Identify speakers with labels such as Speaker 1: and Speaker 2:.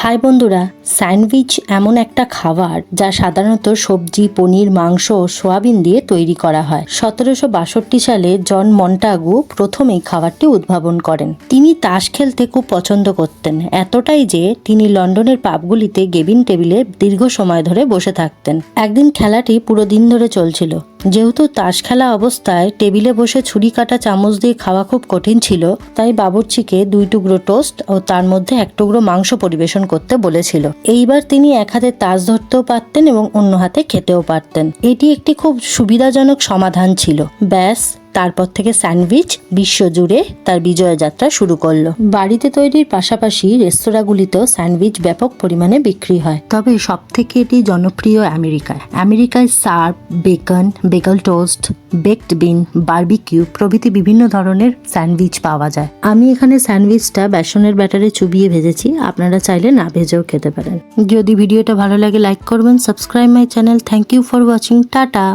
Speaker 1: High বন্ধুরা, sandwich এমন একটা খাবার যা সাধারণত সবজি, পনির, মাংস ও সোয়াবিন দিয়ে তৈরি করা হয়। 1762 সালে জন মন্টাগু প্রথম এই খাবারটি উদ্ভাবন করেন। তিনি তাস খেলতে খুব পছন্দ করতেন, এতটাই যে তিনি লন্ডনের পাবগুলিতে কেবিন টেবিলে দীর্ঘ সময় ধরে বসে থাকতেন। একদিন খেলাটি পুরো দিন ধরে চলছিল। যেহেতু তাস খেলা অবস্থায় টেবিলে বসে ছুরি কাটা চামচ দিয়ে খাওয়া খুব কঠিন ছিল, তাই বাবুর্চিকে 2 টুকরো টোস্ট ও তার মধ্যে 1 টুকরো মাংস পরিবেশন করতে বলেছিল। এইবার তিনি এক হাতে তাস ধরতেও পারতেন এবং অন্য হাতে খেতেও পারতেন। এটি একটি খুব সুবিধাজনক সমাধান ছিল। ব্যাস, তারপর থেকে স্যান্ডউইচ বিশ্বজুড়ে তার বিজয় যাত্রা শুরু করলো। বাড়িতে তৈরির পাশাপাশি রেস্তোরাঁগুলিতেও স্যান্ডউইচ ব্যাপক পরিমাণে বিক্রি হয়, তবে সব থেকে এটি জনপ্রিয় আমেরিকায় সার্ভ, বেকন, বেগল টোস্ট, বেকড বিন, বারবিকিউ প্রভৃতি বিভিন্ন ধরনের স্যান্ডউইচ পাওয়া যায়। আমি এখানে স্যান্ডউইচটা বেসনের ব্যাটারে চুবিয়ে ভেজেছি, আপনারা চাইলে না ভেজেও খেতে পারেন। যদি ভিডিওটা ভালো লাগে লাইক করবেন, subscribe my channel. Thank you for watching. Tata.